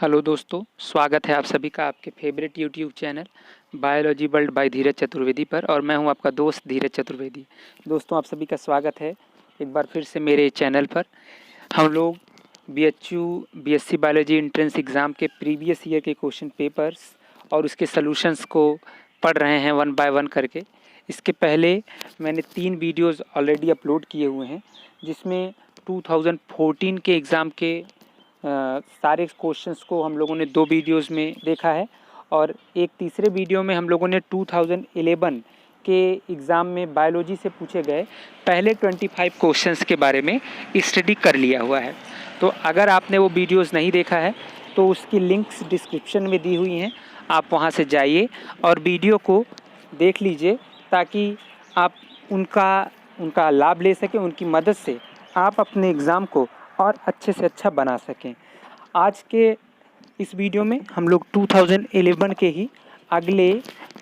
Hello दोस्तों, स्वागत है आप सभी का आपके favourite YouTube channel biology world by Dheeraj Chaturvedi पर। और मैं हूं आपका दोस्त धीरज चतुर्वेदी। दोस्तों, आप सभी का स्वागत है एक बार फिर से मेरे चैनल पर। हम लोग बीएससी बायोलॉजी एंट्रेंस एग्ज़ाम के प्रीवियस ईयर के क्वेश्चन पेपर्स और उसके सॉल्यूशंस को पढ़ रहे हैं वन बाय वन करके। इसके पहले मैंने 3 वीडियोज़ ऑलरेडी अपलोड किए हुए हैं, जिसमें 2014 के एग्ज़ाम के सारे क्वेश्चंस को हम लोगों ने 2 वीडियोस में देखा है। और एक तीसरे वीडियो में हम लोगों ने 2011 के एग्ज़ाम में बायोलॉजी से पूछे गए पहले 25 क्वेश्चंस के बारे में स्टडी कर लिया हुआ है। तो अगर आपने वो वीडियोस नहीं देखा है तो उसकी लिंक्स डिस्क्रिप्शन में दी हुई हैं, आप वहाँ से जाइए और वीडियो को देख लीजिए, ताकि आप उनका लाभ ले सकें। उनकी मदद से आप अपने एग्ज़ाम को और अच्छे से अच्छा बना सकें। आज के इस वीडियो में हम लोग 2011 के ही अगले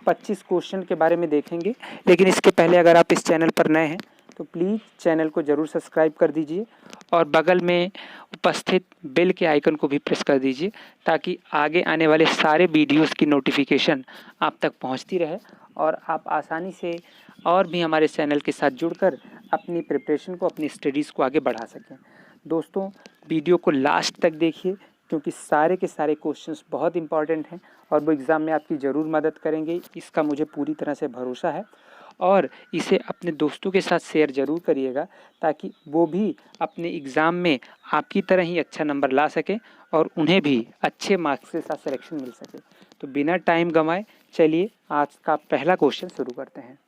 25 क्वेश्चन के बारे में देखेंगे। लेकिन इसके पहले अगर आप इस चैनल पर नए हैं तो प्लीज़ चैनल को ज़रूर सब्सक्राइब कर दीजिए और बगल में उपस्थित बेल के आइकन को भी प्रेस कर दीजिए, ताकि आगे आने वाले सारे वीडियोस की नोटिफिकेशन आप तक पहुंचती रहे और आप आसानी से और भी हमारे चैनल के साथ जुड़कर अपनी प्रिपरेशन को, अपनी स्टडीज़ को आगे बढ़ा सकें। दोस्तों, वीडियो को लास्ट तक देखिए, क्योंकि सारे के सारे क्वेश्चंस बहुत इंपॉर्टेंट हैं और वो एग्ज़ाम में आपकी ज़रूर मदद करेंगे, इसका मुझे पूरी तरह से भरोसा है। और इसे अपने दोस्तों के साथ शेयर ज़रूर करिएगा, ताकि वो भी अपने एग्ज़ाम में आपकी तरह ही अच्छा नंबर ला सकें और उन्हें भी अच्छे मार्क्स के साथ सिलेक्शन मिल सके। तो बिना टाइम गंवाए चलिए आज का पहला क्वेश्चन शुरू करते हैं।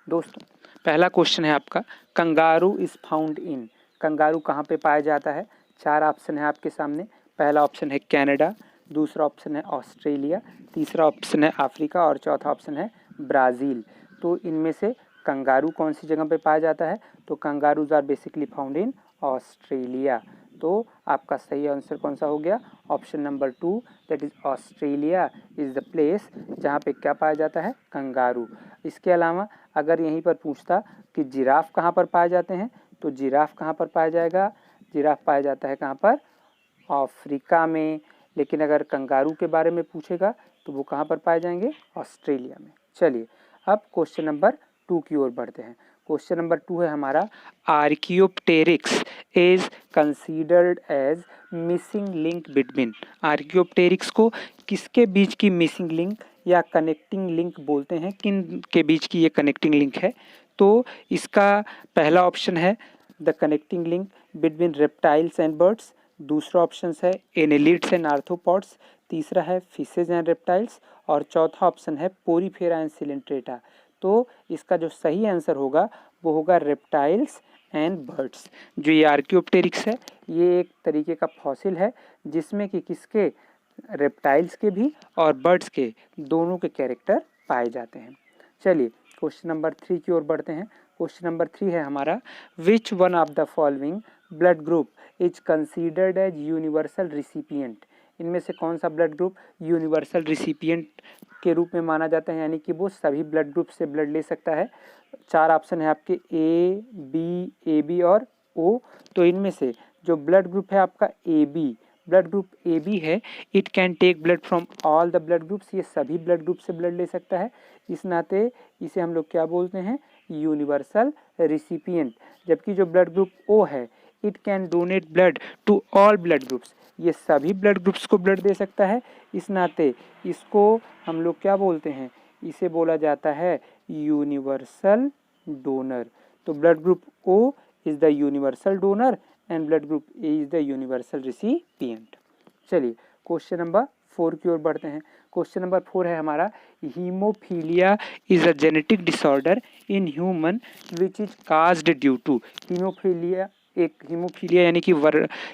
दोस्तों, पहला क्वेश्चन है आपका, kangaroo is found in. Kangaroo कहाँ पे पाया जाता है? 4 ऑप्शन है आपके सामने। पहला ऑप्शन है कनाडा, दूसरा ऑप्शन है ऑस्ट्रेलिया, तीसरा ऑप्शन है अफ्रीका और चौथा ऑप्शन है ब्राज़ील। तो इनमें से कंगारू कौन सी जगह पे पाया जाता है? तो kangaroos are basically found in Australia. तो आपका सही आंसर कौन सा हो गया? Option number 2, that is Australia is the place जहाँ पे क्या पाया जाता है? कंगारू। इसके अलावा अगर यहीं पर पूछता कि जिराफ कहाँ पर पाए जाते हैं, तो जिराफ कहाँ पर पाया जाएगा? जिराफ पाया जाता है कहाँ पर? अफ्रीका में। लेकिन अगर कंगारू के बारे में पूछेगा तो वो कहाँ पर पाए जाएंगे? ऑस्ट्रेलिया में। चलिए अब क्वेश्चन नंबर 2 की ओर बढ़ते हैं। क्वेश्चन नंबर 2 है हमारा, archaeopteryx is considered as missing link between. Archaeopteryx को किसके बीच की मिसिंग लिंक या कनेक्टिंग लिंक बोलते हैं? किन के बीच की ये कनेक्टिंग लिंक है? तो इसका पहला ऑप्शन है the connecting link between reptiles and birds, दूसरा ऑप्शन है एनेलिड्स एंड आर्थ्रोपॉड्स, तीसरा है फिशेज एंड रेप्टाइल्स और चौथा ऑप्शन है पोरीफेरा एंड सिलेंट्रेटा। तो इसका जो सही आंसर होगा वो होगा रेप्टाइल्स एंड बर्ड्स। जो ये आर्कियोप्टेरिक्स है, ये एक तरीके का फॉसिल है जिसमें कि किसके? रेप्टाइल्स के भी और बर्ड्स के दोनों के कैरेक्टर पाए जाते हैं। चलिए क्वेश्चन नंबर 3 की ओर बढ़ते हैं। क्वेश्चन नंबर 3 है हमारा, which one of the following blood group is considered as universal recipient. इनमें से कौन सा ब्लड ग्रुप यूनिवर्सल रिसिपिएंट के रूप में माना जाता है, यानी कि वो सभी ब्लड ग्रुप से ब्लड ले सकता है? 4 ऑप्शन है आपके, ए बी, AB और O। तो इनमें से जो ब्लड ग्रुप है आपका AB, ब्लड ग्रुप AB है, it can take blood from all the blood groups. ये सभी ब्लड ग्रुप से ब्लड ले सकता है, इस नाते इसे हम लोग क्या बोलते हैं? Universal recipient. जबकि जो ब्लड ग्रुप O है, it can donate blood to all blood groups. ये सभी ब्लड ग्रुप्स को ब्लड दे सकता है, इस नाते इसको हम लोग क्या बोलते हैं? इसे बोला जाता है यूनिवर्सल डोनर। तो blood group O is the universal donor and blood group A is the universal recipient. चलिए क्वेश्चन नंबर 4 की ओर बढ़ते हैं। क्वेश्चन नंबर 4 है हमारा, haemophilia is a genetic disorder in human which is caused due to. Haemophilia यानी कि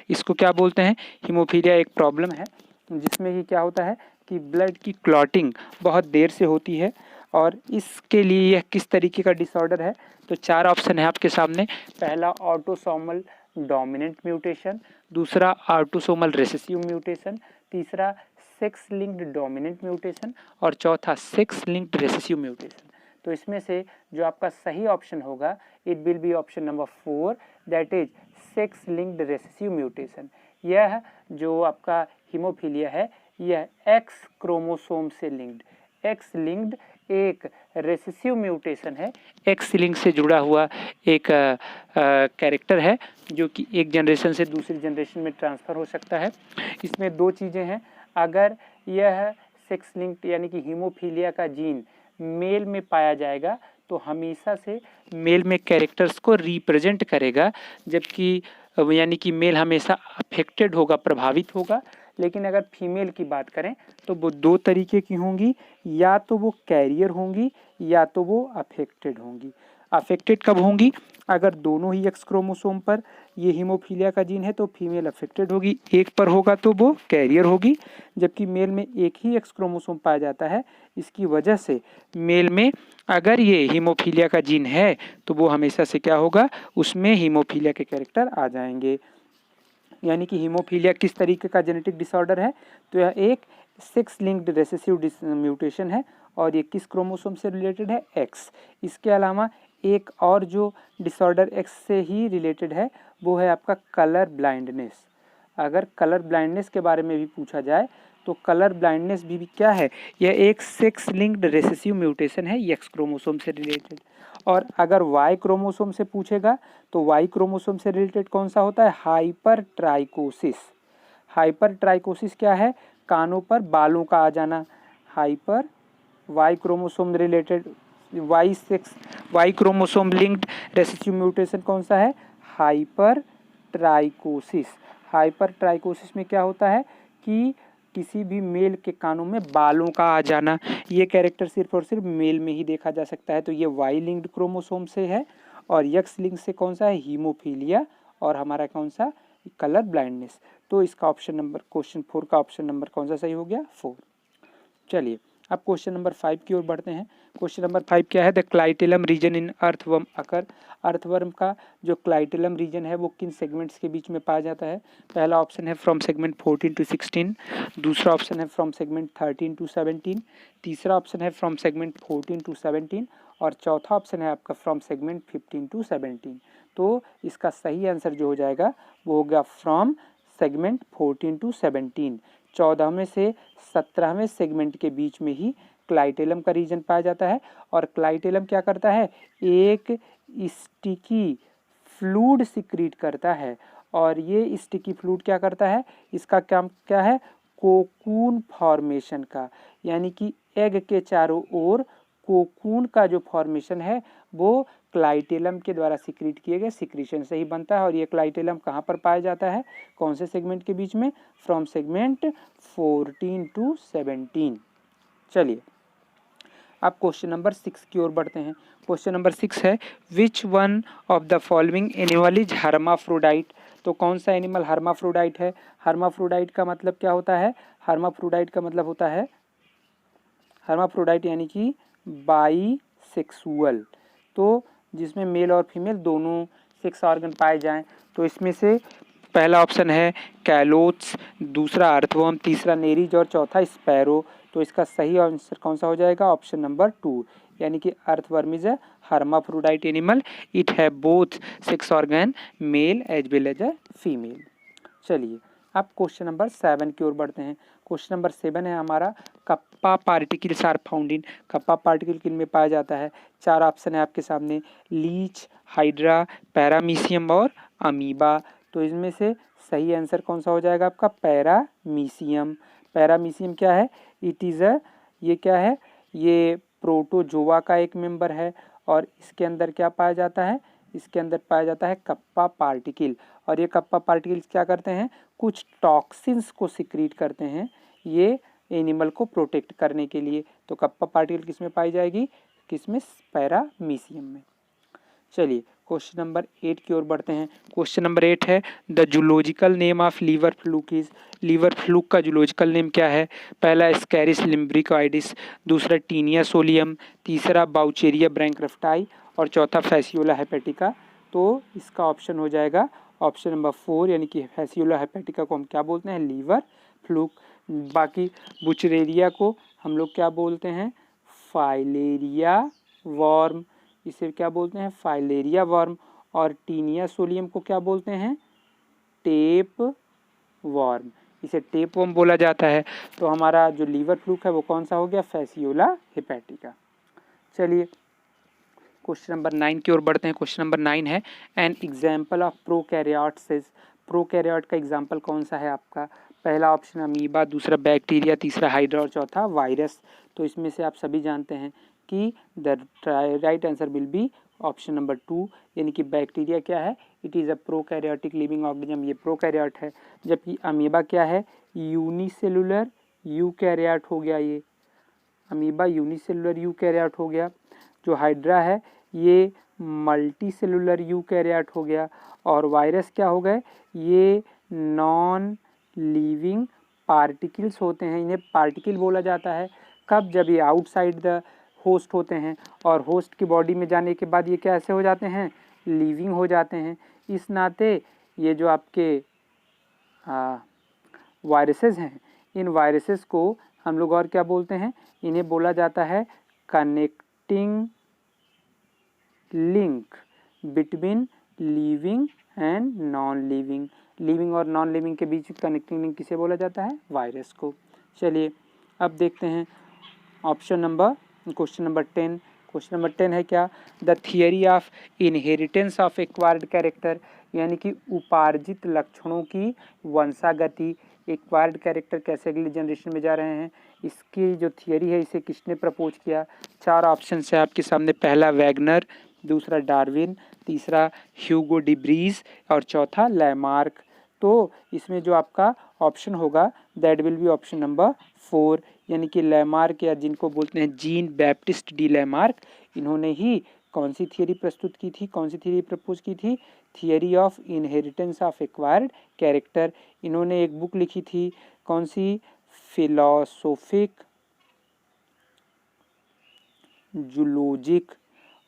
इसको क्या बोलते हैं? हीमोफीलिया एक प्रॉब्लम है जिसमें कि क्या होता है कि ब्लड की क्लॉटिंग बहुत देर से होती है। और इसके लिए यह किस तरीके का डिसऑर्डर है? तो 4 ऑप्शन है आपके सामने। पहला ऑटोसोमल डोमिनेंट म्यूटेशन, दूसरा ऑटोसोमल रिसेसिव म्यूटेशन, तीसरा सेक्स लिंक्ड डोमिनेंट म्यूटेशन और चौथा सेक्स लिंक्ड रिसेसिव म्यूटेशन। तो इसमें से जो आपका सही ऑप्शन होगा, it will be option number 4, that is sex linked recessive mutation. यह जो आपका हीमोफीलिया है यह एक्स क्रोमोसोम से लिंक्ड, एक्स लिंक्ड एक रेसेसिव म्यूटेशन है, एक्स लिंक से जुड़ा हुआ एक कैरेक्टर है जो कि एक जनरेशन से दूसरी जनरेशन में ट्रांसफ़र हो सकता है। इसमें दो चीज़ें हैं, अगर यह सेक्स लिंक्ड यानी कि हीमोफीलिया का जीन मेल में पाया जाएगा तो हमेशा से मेल में कैरेक्टर्स को रिप्रेजेंट करेगा, जबकि यानी कि मेल हमेशा अफेक्टेड होगा, प्रभावित होगा। लेकिन अगर फीमेल की बात करें तो वो दो तरीके की होंगी, या तो वो कैरियर होंगी या तो वो अफेक्टेड होंगी। अफेक्टेड कब होंगी? अगर दोनों ही एक्स क्रोमोसोम पर ये हीमोफीलिया का जीन है तो फीमेल अफेक्टेड होगी, एक पर होगा तो वो कैरियर होगी, जबकि मेल में एक ही एक्स क्रोमोसोम पाया जाता है। इसकी वजह से मेल में अगर ये हीमोफीलिया का जीन है तो वो हमेशा से क्या होगा, उसमें हीमोफीलिया के कैरेक्टर आ जाएंगे। यानी कि हीमोफीलिया किस तरीके का जेनेटिक डिसऑर्डर है? तो यह एक सेक्स लिंक्ड रेसेसिव म्यूटेशन है और ये किस क्रोमोसोम से रिलेटेड है? एक्स। इसके अलावा एक और जो डिसऑर्डर एक्स से ही रिलेटेड है वो है आपका कलर ब्लाइंडनेस। अगर कलर ब्लाइंडनेस के बारे में भी पूछा जाए तो कलर ब्लाइंडनेस भी क्या है? यह एक सेक्स लिंक्ड रेसेसिव म्यूटेशन है, एक्स क्रोमोसोम से रिलेटेड। और अगर वाई क्रोमोसोम से पूछेगा तो वाई क्रोमोसोम से रिलेटेड कौन सा होता है? Hyper trichosis. हाइपर ट्राइकोसिस क्या है? कानों पर बालों का आ जाना। Hyper Y chromosome related Y chromosome linked recessive mutation कौन सा है? Hyper trichosis. हाइपर ट्राइकोसिस में क्या होता है कि किसी भी मेल के कानों में बालों का आ जाना, ये कैरेक्टर सिर्फ और सिर्फ मेल में ही देखा जा सकता है। तो ये वाई लिंक्ड क्रोमोसोम से है और एक्स लिंक से कौन सा है? हीमोफीलिया। और हमारा कौन सा? Colour blindness. तो इसका ऑप्शन नंबर क्वेश्चन 4 का ऑप्शन नंबर कौन सा सही हो गया? 4। चलिए अब क्वेश्चन नंबर 5 की ओर बढ़ते हैं। क्वेश्चन नंबर 5 क्या है? The clitellum region in earthworm occur. Earthworm का जो क्लाइटेलम रीजन है वो किन सेगमेंट्स के बीच में पाया जाता है? पहला ऑप्शन है फ्रॉम सेगमेंट 14 टू 16, दूसरा ऑप्शन है फ्रॉम सेगमेंट 13 टू 17, तीसरा ऑप्शन है फ्रॉम सेगमेंट 14 टू 17 और चौथा ऑप्शन है आपका फ्रॉम सेगमेंट 15 टू 17। तो इसका सही आंसर जो हो जाएगा वो होगा फ्रॉम सेगमेंट 14 टू 17। 14वें से 17वें सेगमेंट के बीच में ही क्लाइटेलम का रीजन पाया जाता है। और क्लाइटेलम क्या करता है? एक स्टिकी फ्लूइड सिक्रीट करता है। और ये स्टिकी फ्लूइड क्या करता है? इसका काम क्या है? कोकून फॉर्मेशन का, यानी कि एग के चारों ओर कोकून का जो फॉर्मेशन है वो क्लाइटेलम के द्वारा सिक्रीट किए गए सिक्रीशन से ही बनता है। और ये क्लाइटेलम कहाँ पर पाया जाता है? कौन से सेगमेंट के बीच में? From segment 14 to 17। चलिए अब क्वेश्चन नंबर 6 की ओर बढ़ते हैं। क्वेश्चन नंबर 6 है विच one of the following animal is hermaphrodite. तो कौन सा एनिमल हर्माफ्रोडाइट है? हर्माफ्रोडाइट का मतलब क्या होता है? हर्माफ्रोडाइट का मतलब होता है, हर्माफ्रोडाइट यानी कि बाईसेक्सुअल, तो जिसमें मेल और फीमेल दोनों सेक्स ऑर्गन पाए जाएं। तो इसमें से पहला ऑप्शन है कैलोट्स, दूसरा अर्थवर्म, तीसरा नेरीज और चौथा स्पैरो। तो इसका सही आंसर कौन सा हो जाएगा? ऑप्शन नंबर 2, यानी कि earthworm is a hermaphrodite animal, it have both sex organ male as well as a female. चलिए अब क्वेश्चन नंबर 7 की ओर बढ़ते हैं। क्वेश्चन नंबर 7 है हमारा kappa particles are found in. Kappa particle किन में पाया जाता है? 4 ऑप्शन है आपके सामने, लीच, हाइड्रा, पैरामीशियम और अमीबा। तो इसमें से सही आंसर कौन सा हो जाएगा आपका? पैरामीशियम। पैरामीशियम क्या है? इट इज़ अ, ये क्या है? ये प्रोटोजोआ का एक मेंबर है और इसके अंदर क्या पाया जाता है? इसके अंदर पाया जाता है कप्पा पार्टिकल। और ये कप्पा पार्टिकल्स क्या करते हैं? कुछ टॉक्सिन्स को सिक्रीट करते हैं ये एनिमल को प्रोटेक्ट करने के लिए। तो कप्पा पार्टिकल किस में पाई जाएगी? किसमें? पैरामीशियम में। चलिए क्वेश्चन नंबर 8 की ओर बढ़ते हैं। क्वेश्चन नंबर 8 है the zoological name of liver fluke is. Liver fluke का जूलॉजिकल नेम क्या है? पहला स्कैरिस लिम्ब्रिकॉइडिस, दूसरा टीनिया सोलियम, तीसरा बाउचेरिया ब्रैंक्रफ्टाई और चौथा फैसियोला हेपेटिका। तो इसका ऑप्शन हो जाएगा ऑप्शन नंबर 4, यानी कि फैसियोला हेपेटिका को हम क्या बोलते हैं? Liver fluke. बाकी बुचरेरिया को हम लोग क्या बोलते हैं? फाइलेरिया वर्म, इसे क्या बोलते हैं? Filaria worm. और टीनिया सोलियम को क्या बोलते हैं? टेप वॉर्म, इसे टेप वर्म बोला जाता है। तो हमारा जो लीवर फ्लूक है वो कौन सा हो गया, फैसियोला हेपेटिका। चलिए क्वेश्चन नंबर 9 की ओर बढ़ते हैं। क्वेश्चन नंबर 9 है an example of prokaryotes is, prokaryote का एग्जाम्पल कौन सा है आपका, पहला ऑप्शन अमीबा, दूसरा बैक्टीरिया, तीसरा हाइड्रा और चौथा वायरस। तो इसमें से आप सभी जानते हैं कि the right answer will be option number 2, यानी कि बैक्टीरिया क्या है, it is a prokaryotic living organism, ये प्रोकैरियोट है। जबकि अमीबा क्या है, यूनिसेलुलर यूकैरियोट हो गया, ये अमीबा यूनिसेलुलर यूकैरियोट हो गया। जो हाइड्रा है ये मल्टी सेलुलर यूकैरियोट हो गया। और वायरस क्या हो गए, ये नॉन लिविंग पार्टिकल्स होते हैं, इन्हें पार्टिकल बोला जाता है। कब, जब ये आउटसाइड द होस्ट होते हैं और होस्ट की बॉडी में जाने के बाद ये कैसे हो जाते हैं, लिविंग हो जाते हैं। इस नाते ये जो आपके वायरसेस हैं, इन वायरसेस को हम लोग और क्या बोलते हैं, इन्हें बोला जाता है connecting link between living and non living, living और नॉन लिविंग के बीच कनेक्टिंग लिंक किसे बोला जाता है, वायरस को। चलिए अब देखते हैं option number, question number 10। Question number 10 है क्या, the theory of inheritance of acquired character, यानी कि उपार्जित लक्षणों की वंशागति, एक्वायर्ड कैरेक्टर कैसे अगली जनरेशन में जा रहे हैं, इसकी जो थियरी है इसे किसने प्रपोज किया। 4 ऑप्शन है आपके सामने, पहला वैगनर, दूसरा डार्विन, तीसरा ह्यूगो डिब्रीज और चौथा लैमार्क। तो इसमें जो आपका ऑप्शन होगा that will be option number 4, यानी कि लैमार्क या जिनको बोलते हैं जीन बैप्टिस्ट डी लैमार्क, इन्होंने ही कौन सी थियरी प्रस्तुत की थी, कौन सी थियरी प्रपोज की थी, theory of inheritance of acquired character. इन्होंने एक बुक लिखी थी, कौन सी, फिलोसोफिक जूलॉजिक,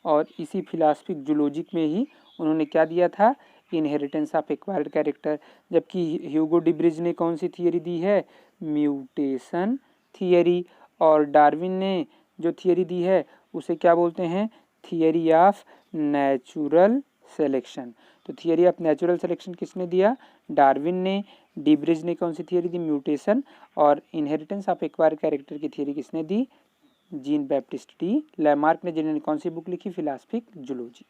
और इसी फिलोसफिक जूलॉजिक में ही उन्होंने क्या दिया था, इनहेरिटेंस ऑफ एक्वायर्ड कैरेक्टर। जबकि ह्यूगो डिब्रिज ने कौन सी थियरी दी है, म्यूटेशन थियरी। और डार्विन ने जो थियरी दी है उसे क्या बोलते हैं, थियरी ऑफ नेचुरल सिलेक्शन। तो थियरी ऑफ नेचुरल सिलेक्शन किसने दिया, डार्विन ने। डिब्रिज ने कौन सी थियरी दी, म्यूटेशन। और इनहेरिटेंस ऑफ एक्वायर्ड कैरेक्टर की थियरी किसने दी, जीन बैप्टिस्ट डी लैमार्क ने, जिन्होंने कौन सी बुक लिखी, फिलोसफिक जूलॉजी।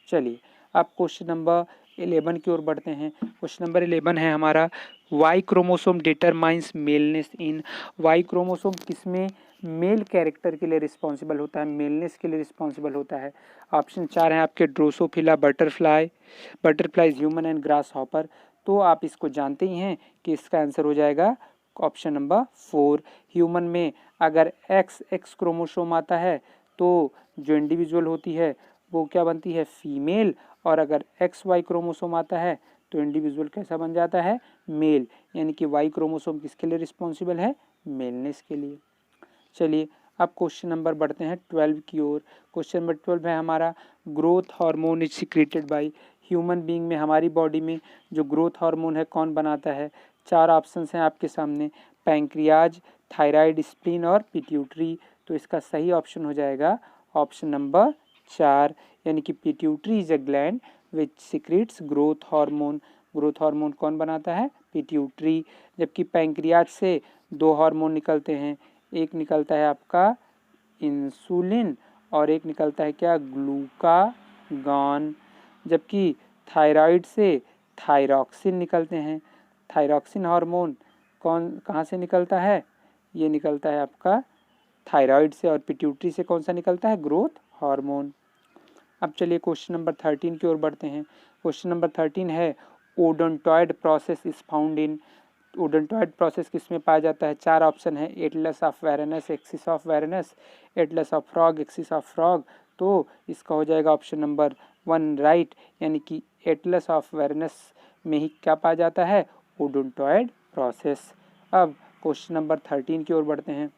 चलिए अब क्वेश्चन नंबर 11 की ओर बढ़ते हैं। क्वेश्चन नंबर 11 है हमारा, वाई क्रोमोसोम डिटरमाइंस मेलनेस इन, वाई क्रोमोसोम किसमें मेल कैरेक्टर के लिए रिस्पॉन्सिबल होता है, मेलनेस के लिए रिस्पॉन्सिबल होता है। ऑप्शन 4 हैं आपके, Drosophila butterfly, butterflies, human and grass hopper. तो आप इसको जानते ही हैं कि इसका आंसर हो जाएगा ऑप्शन नंबर 4। ह्यूमन में अगर एक्स क्रोमोसोम आता है तो जो इंडिविजुअल होती है वो क्या बनती है, फीमेल। और अगर XY क्रोमोसोम आता है तो इंडिविजुअल कैसा बन जाता है, मेल। यानी कि Y क्रोमोसोम किसके लिए रिस्पॉन्सिबल है, मेलनेस के लिए। चलिए अब क्वेश्चन नंबर बढ़ते हैं 12 की ओर। क्वेश्चन नंबर 12 है हमारा, growth hormone is secreted by, human being में हमारी बॉडी में जो ग्रोथ हार्मोन है कौन बनाता है। 4 ऑप्शंस हैं आपके सामने, पैंक्रियाज, थायराइड, स्प्लीन और पिट्यूटरी। तो इसका सही ऑप्शन हो जाएगा ऑप्शन नंबर 4, यानी कि pituitary is a gland which secretes growth hormone. Growth hormone कौन बनाता है, पिट्यूटरी। जबकि पैंक्रियाज से 2 हार्मोन निकलते हैं, एक निकलता है आपका इंसुलिन और एक निकलता है क्या, ग्लूकागॉन। जबकि थायराइड से थायरॉक्सिन निकलते हैं। थायरॉक्सिन हार्मोन कहाँ से निकलता है, ये निकलता है आपका थायराइड से। और पिट्यूटरी से कौन सा निकलता है, ग्रोथ हार्मोन। अब चलिए क्वेश्चन नंबर 13 की ओर बढ़ते हैं। क्वेश्चन नंबर 13 है, odontoid process is found in, odontoid process किसमें पाया जाता है। 4 ऑप्शन है, atlas of varanus, axis of varanus, atlas of frog, axis of frog. तो इसका हो जाएगा ऑप्शन नंबर 1 राइट, यानी कि एटलस ऑफ वेरेनस में ही क्या पाया जाता है, ओडोंटॉइड प्रोसेस। अब क्वेश्चन नंबर 13 की ओर बढ़ते हैं,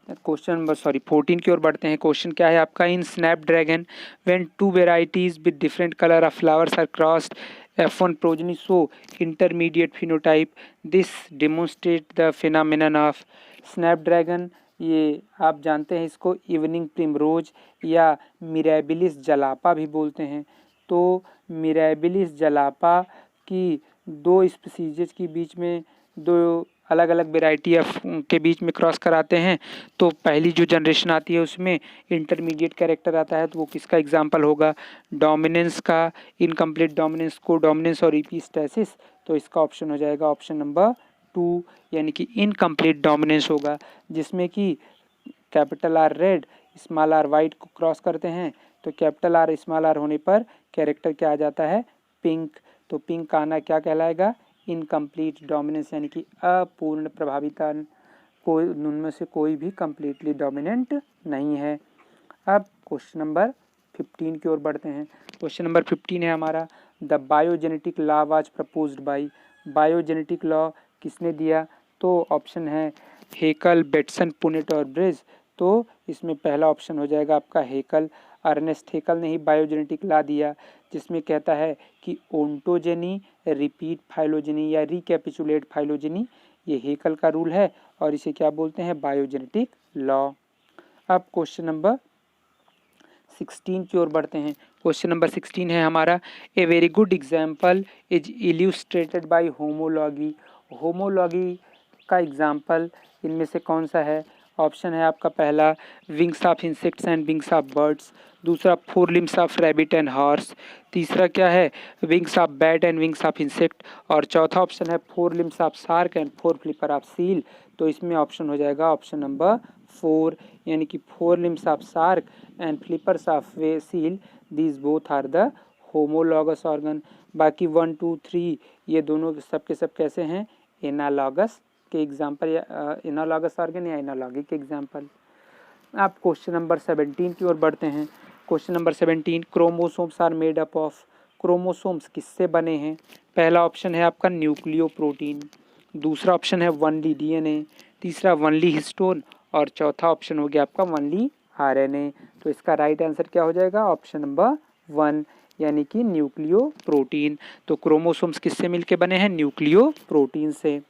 क्वेश्चन नंबर 14 की ओर बढ़ते हैं। क्वेश्चन क्या है आपका, in snapdragon when 2 varieties with different colour of flowers are crossed F1 progeny show intermediate phenotype, this demonstrate the phenomenon of snapdragon। ये आप जानते हैं इसको इवनिंग प्रिमरोज या मिराबिलिस जलापा भी बोलते हैं। तो मिराबिलिस जलापा की दो स्पीसीज के बीच में, दो अलग अलग वेराइटी ऑफ के बीच में क्रॉस कराते हैं तो पहली जो जनरेशन आती है उसमें इंटरमीडिएट कैरेक्टर आता है, तो वो किसका एग्जाम्पल होगा? डोमिनेंस का, इनकम्प्लीट डोमिनेंस, को डोमिनेंस और इपिस्टैसिस। तो इसका ऑप्शन हो जाएगा ऑप्शन नंबर 2, यानी कि इनकम्प्लीट डोमिनेंस होगा, जिसमें कि capital R red, small R white को क्रॉस करते हैं तो कैपिटल आर स्मॉल आर होने पर कैरेक्टर क्या आ जाता है? पिंक। तो पिंक का आना क्या कहलाएगा? इनकम्प्लीट डोमिनेंस, यानी कि अपूर्ण प्रभाविता, कोई उनमें से कोई भी कंप्लीटली डोमिनेंट नहीं है। अब क्वेश्चन नंबर 15 की ओर बढ़ते हैं। क्वेश्चन नंबर 15 है हमारा, the biogenetic law was proposed by. Biogenetic law किसने दिया? तो ऑप्शन है हेकल, बेटसन, पुनेट और ब्रिज। तो इसमें पहला ऑप्शन हो जाएगा आपका हेकल। अर्नेस्ट हेकल ने ही बायोजेनेटिक लॉ दिया, जिसमें कहता है कि ओंटोजेनी, रिपीट फाइलोजेनी या रिकैपिचुलेट फाइलोजेनी, ये हेकल का रूल है और इसे क्या बोलते हैं? Biogenetic law. अब क्वेश्चन नंबर 16 की ओर बढ़ते हैं। क्वेश्चन नंबर 16 है हमारा, a very good example is illustrated by homology. Homology का एग्जाम्पल इनमें से कौन सा है? ऑप्शन है आपका पहला wings of insects and wings of birds, दूसरा four limbs of rabbit and horse, तीसरा क्या है? Wings of bat and wings of insect, और चौथा ऑप्शन है four limbs of shark and fore flipper of seal. तो इसमें ऑप्शन हो जाएगा ऑप्शन नंबर 4, यानी कि four limbs of shark and flippers of seal, these both are the homologous organ. बाकी 1, 2, 3 ये दोनों सब के सब कैसे हैं? एनालॉगस के एग्जाम्पल, या एनालॉगस ऑर्गन या एनालॉगी के एग्जाम्पल। आप क्वेश्चन नंबर 17 की ओर बढ़ते हैं। Question number 17, chromosomes are made up of. Chromosomes किससे बने हैं? पहला ऑप्शन है आपका न्यूक्लियो प्रोटीन, दूसरा ऑप्शन है वनली डीएनए, तीसरा वनली हिस्टोन और चौथा ऑप्शन हो गया आपका वनली आरएनए। तो इसका राइट आंसर क्या हो जाएगा? ऑप्शन नंबर 1, यानी कि न्यूक्लियो प्रोटीन। तो क्रोमोसोम्स किससे मिलके बने हैं? न्यूक्लियो प्रोटीन से।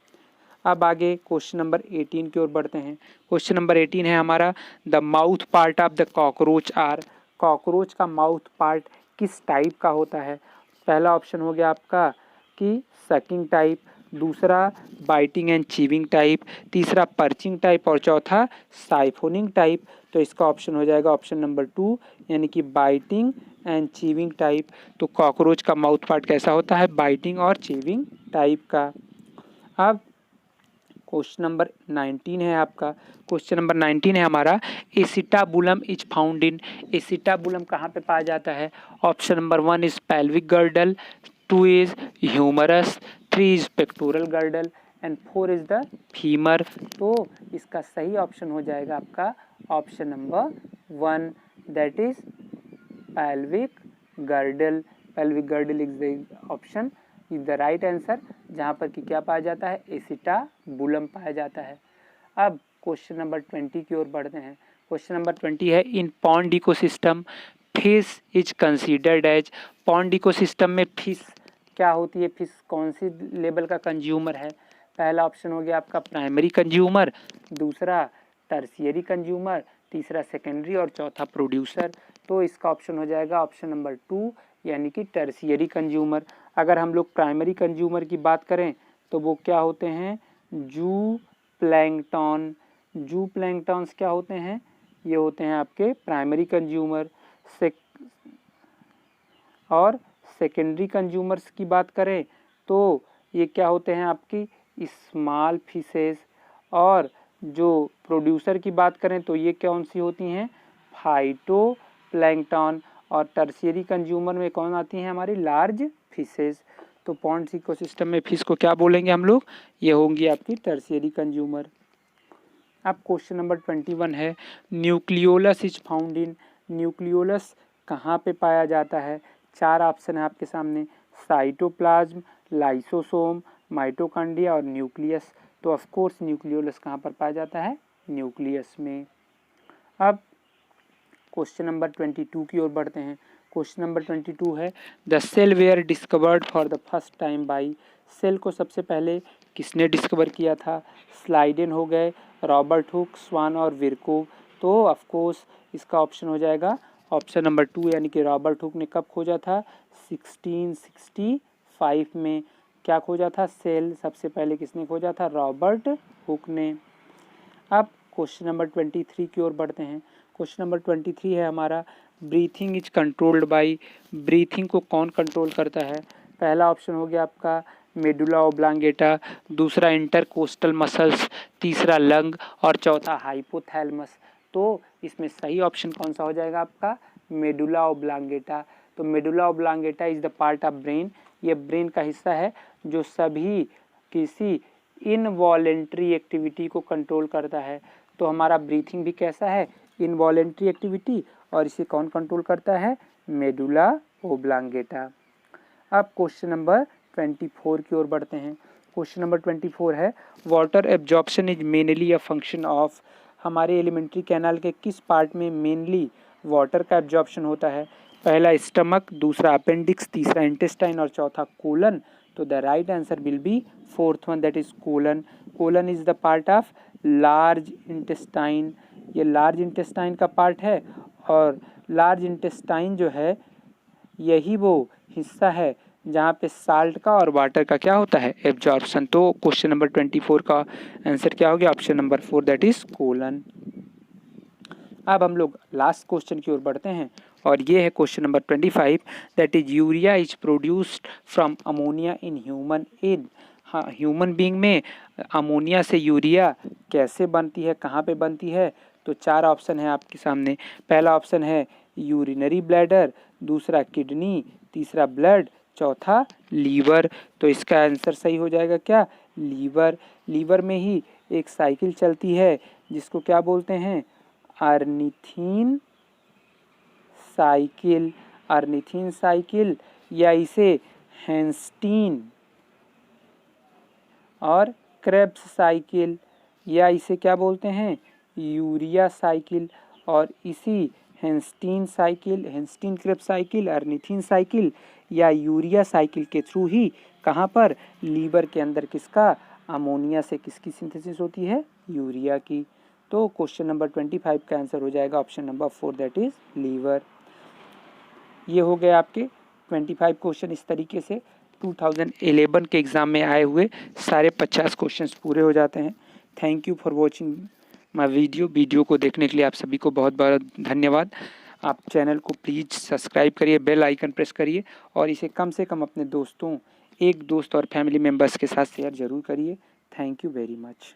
अब आगे क्वेश्चन नंबर 18 की ओर बढ़ते हैं। क्वेश्चन नंबर 18 है हमारा, the mouth part of the cockroach are. Cockroach का माउथ पार्ट किस टाइप का होता है? पहला ऑप्शन हो गया आपका कि सकिंग टाइप, दूसरा बाइटिंग एंड चीविंग टाइप, तीसरा पर्चिंग टाइप और चौथा साइफोनिंग टाइप। तो इसका ऑप्शन हो जाएगा ऑप्शन नंबर 2, यानी कि बाइटिंग एंड चीविंग टाइप। तो कॉकरोच का माउथ पार्ट कैसा होता है? बाइटिंग और चीविंग टाइप का। अब क्वेश्चन नंबर 19 है आपका। क्वेश्चन नंबर 19 है हमारा, acetabulum is found in. Acetabulum कहाँ पे पाया जाता है? Option number 1 is pelvic girdle, 2 is humerus, 3 is pectoral girdle and 4 is the femur. तो इसका सही ऑप्शन हो जाएगा आपका option number 1, that is pelvic girdle. Pelvic girdle is the option is the right answer, जहाँ पर कि क्या पाया जाता है? एसिटाबुलम पाया जाता है। अब क्वेश्चन नंबर 20 की ओर बढ़ते हैं। क्वेश्चन नंबर 20 है, in pond ecosystem fish is considered as. Pond ecosystem में फिश क्या होती है? फिश कौन सी लेवल का कंज्यूमर है? पहला ऑप्शन हो गया आपका प्राइमरी कंज्यूमर, दूसरा टर्शियरी कंज्यूमर, तीसरा सेकेंडरी और चौथा प्रोड्यूसर। तो इसका ऑप्शन हो जाएगा ऑप्शन नंबर 2, यानी कि टर्शियरी कंज्यूमर। अगर हम लोग प्राइमरी कंज्यूमर की बात करें तो वो क्या होते हैं? जू प्लैंकटन। जू प्लैंकटन्स क्या होते हैं? ये होते हैं आपके प्राइमरी कंज्यूमर। और सेकेंडरी कंज्यूमर्स की बात करें तो ये क्या होते हैं? आपकी स्मॉल फिशेस। और जो प्रोड्यूसर की बात करें तो ये कौन सी होती हैं? फाइटोप्लैंक्टन। और टर्शियरी कंज्यूमर में कौन आती हैं? हमारी लार्ज फिशेस। तो पॉन्ड्स इकोसिस्टम में फिश को क्या बोलेंगे हम लोग? ये होंगी आपकी टर्शियरी कंज्यूमर। अब क्वेश्चन नंबर 21 है, nucleolus is found in. Nucleolus कहाँ पे पाया जाता है? 4 ऑप्शन है आपके सामने, साइटोप्लाज्म, लाइसोसोम, माइटोकॉन्ड्रिया और न्यूक्लियस। तो ऑफ कोर्स न्यूक्लियोलस कहाँ पर पाया जाता है? न्यूक्लियस में। अब क्वेश्चन नंबर 22 की ओर बढ़ते हैं। क्वेश्चन नंबर 22 है, the cell were discovered for the first time by. Cell को सबसे पहले किसने डिस्कवर किया था? स्लाइडेन हो गए, रॉबर्ट हुक, स्वान और विरकोव। तो ऑफ कोर्स इसका ऑप्शन हो जाएगा ऑप्शन नंबर 2, यानी कि रॉबर्ट हुक ने कब खोजा था? 1665 में। क्या खोजा था? सेल। सबसे पहले किसने खोजा था? रॉबर्ट हुक ने। अब क्वेश्चन नंबर 23 की ओर बढ़ते हैं। क्वेश्चन नंबर 23 है हमारा, breathing is controlled by. Breathing को कौन कंट्रोल करता है? पहला ऑप्शन हो गया आपका मेडुला ओब्लांगेटा, दूसरा इंटरकोस्टल मसल्स, तीसरा लंग और चौथा हाइपोथैलेमस। तो इसमें सही ऑप्शन कौन सा हो जाएगा आपका? Medulla oblongata. तो medulla oblongata is the part of brain, ये ब्रेन का हिस्सा है जो सभी किसी इनवॉलेंट्री एक्टिविटी को कंट्रोल करता है। तो हमारा ब्रीथिंग भी कैसा है? इनवॉलेंट्री एक्टिविटी, और इसे कौन कंट्रोल करता है? Medulla oblongata. अब क्वेश्चन नंबर 24 की ओर बढ़ते हैं। क्वेश्चन नंबर 24 है, water absorption is mainly a function of. हमारे एलिमेंट्री कैनाल के किस पार्ट में मेनली वाटर का एब्जॉर्प्शन होता है? पहला स्टमक, दूसरा अपेंडिक्स, तीसरा इंटेस्टाइन और चौथा कोलन। तो the right answer will be fourth one, that is colon. Colon is the part of large intestine. ये लार्ज इंटेस्टाइन का पार्ट है, और लार्ज इंटेस्टाइन जो है यही वो हिस्सा है जहाँ पे साल्ट का और वाटर का क्या होता है? एब्जॉर्प्शन। तो क्वेश्चन नंबर 24 का आंसर क्या हो गया? Option number 4, that is colon. अब हम लोग लास्ट क्वेश्चन की ओर बढ़ते हैं, और ये है question number 25, that is urea is produced from ammonia in human in. हाँ, ह्यूमन बीइंग में अमोनिया से यूरिया कैसे बनती है, कहाँ पे बनती है? तो 4 ऑप्शन है आपके सामने। पहला ऑप्शन है यूरिनरी ब्लैडर, दूसरा किडनी, तीसरा ब्लड, चौथा लीवर। तो इसका आंसर सही हो जाएगा क्या? लीवर। लीवर में ही एक साइकिल चलती है जिसको क्या बोलते हैं? अर्निथिन साइकिल। अर्निथिन साइकिल, या इसे हैंस्टीन और क्रेब्स साइकिल, या इसे क्या बोलते हैं? Urea cycle. और इसी हैंस्टीन साइकिल, हैंस्टीन क्रेब्स साइकिल, अर्निथिन साइकिल या यूरिया साइकिल के थ्रू ही कहाँ पर? लीवर के अंदर किसका? अमोनिया से किसकी सिंथेसिस होती है? यूरिया की। तो क्वेश्चन नंबर 25 का आंसर हो जाएगा option number 4, that is liver. ये हो गए आपके 25 क्वेश्चन। इस तरीके से 2011 के एग्ज़ाम में आए हुए सारे 50 क्वेश्चंस पूरे हो जाते हैं। Thank you for watching my video को देखने के लिए आप सभी को बहुत बहुत धन्यवाद। आप चैनल को प्लीज़ सब्सक्राइब करिए, बेल आइकन प्रेस करिए, और इसे कम से कम अपने दोस्तों, एक दोस्त और फैमिली मेम्बर्स के साथ शेयर ज़रूर करिए। Thank you very much.